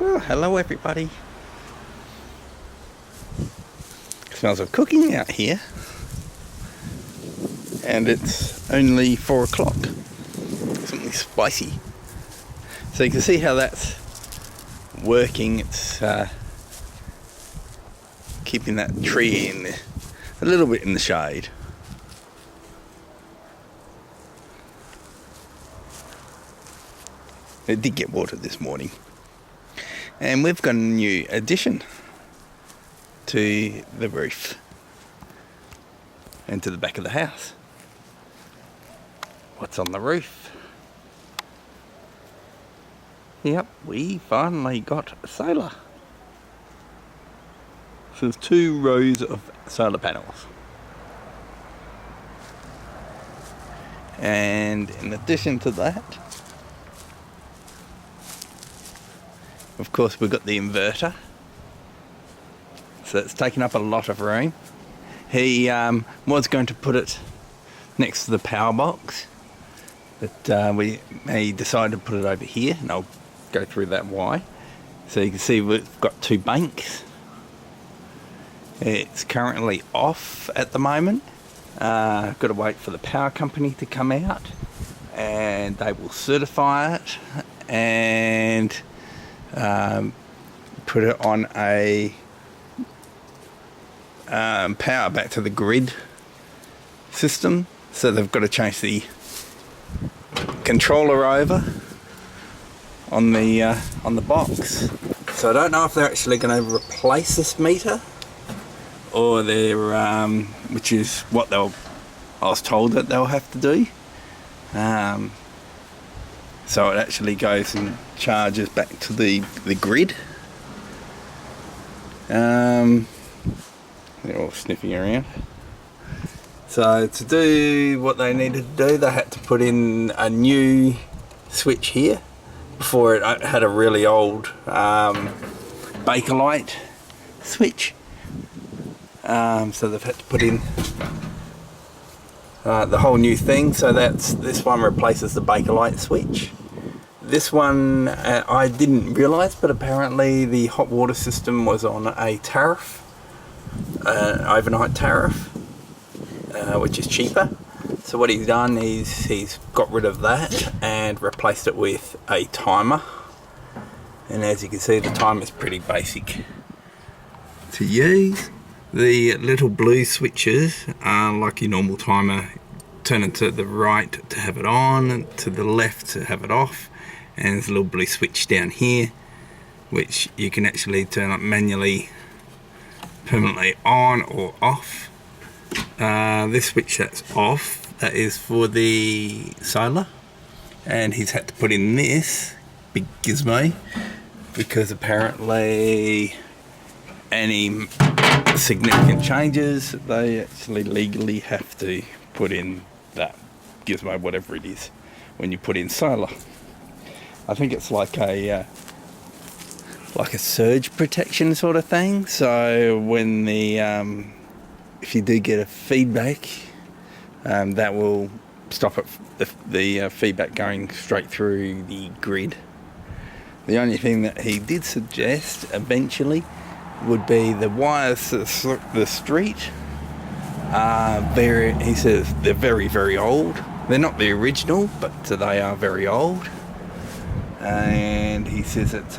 Well, hello everybody. Smells of cooking out here, and it's only 4 o'clock. Something spicy. So you can see how that's working. It's keeping that tree in a little bit in the shade. It did get watered this morning. And we've got a new addition to the roof and to the back of the house. What's on the roof? Yep, we finally got solar. So there's 2 rows of solar panels. And in addition to that, of course, we've got the inverter, so it's taken up a lot of room. He was going to put it next to the power box, but he decided to put it over here, and I'll go through that why. So you can see we've got 2 banks. It's currently off at the moment. I've got to wait for the power company to come out, and they will certify it and put it on a power back to the grid system. So they've got to change the controller over on the box. So I don't know if they're actually going to replace this meter, or they're which is what I was told that they'll have to do. So it actually goes and charges back to the grid. They're all sniffing around. So to do what they needed to do, they had to put in a new switch here. Before it had a really old Bakelite switch. So they've had to put in the whole new thing. So this one replaces the Bakelite switch. This one I didn't realise, but apparently the hot water system was on a tariff, overnight tariff, which is cheaper. So what he's done is he's got rid of that and replaced it with a timer. And as you can see, the timer is pretty basic to use. The little blue switches are like your normal timer. Turn it to the right to have it on, to the left to have it off. And there's a little blue switch down here, which you can actually turn up manually, permanently on or off. This switch that's off, that is for the solar. And he's had to put in this big gizmo, because apparently any significant changes, they actually legally have to put in that gizmo, whatever it is, when you put in solar. I think it's like a surge protection sort of thing. So when if you do get a feedback, that will stop it, the feedback going straight through the grid. The only thing that he did suggest eventually would be the wires to the street. He says they're very, very old. They're not the original, but they are very old. And he says that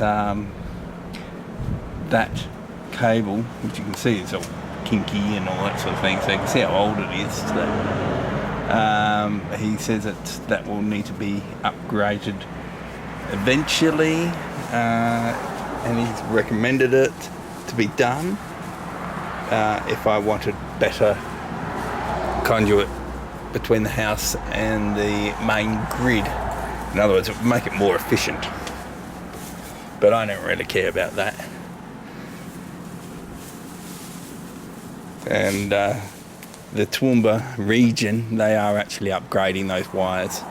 that cable, which you can see is all kinky and all that sort of thing, so you can see how old it is. He says that will need to be upgraded eventually, and he's recommended it to be done if I wanted better conduit between the house and the main grid. In other words, it would make it more efficient. But I don't really care about that. And the Toowoomba region, they are actually upgrading those wires.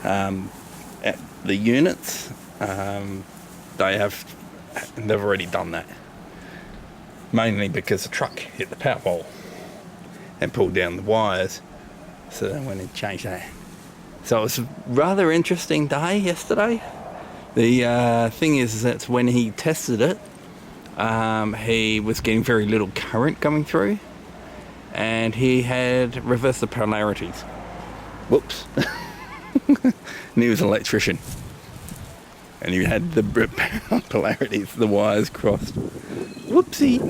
At the units, they've already done that. Mainly because the truck hit the power pole and pulled down the wires. So they went and changed that. So it was a rather interesting day yesterday. The thing is that when he tested it, he was getting very little current coming through, and he had reversed the polarities. Whoops. And he was an electrician, and he had the polarities, the wires crossed. Whoopsie.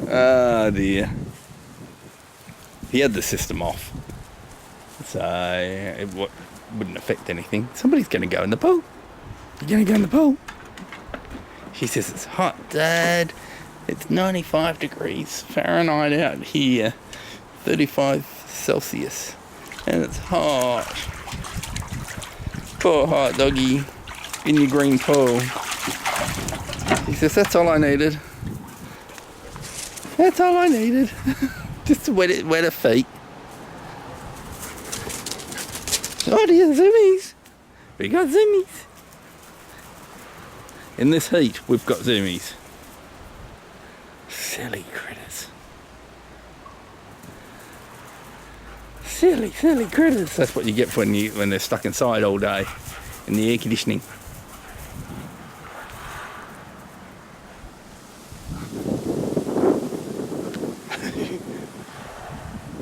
Oh dear. He had the system off, so it wouldn't affect anything. Somebody's going to go in the pool. You're going to go in the pool? She says, it's hot, Dad. It's 95 degrees Fahrenheit out here, 35 Celsius, and it's hot. Poor hot doggy in your green pool. He says, that's all I needed. That's all I needed. Just to wet her feet. Oh dear, zoomies. We got zoomies. In this heat, we've got zoomies. Silly critters. Silly critters. That's what you get when they're stuck inside all day in the air conditioning.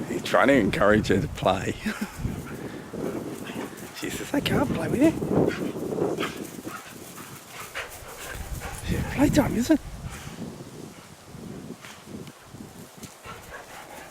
He's trying to encourage her to play. She says, I can't play with you. Playtime, is it?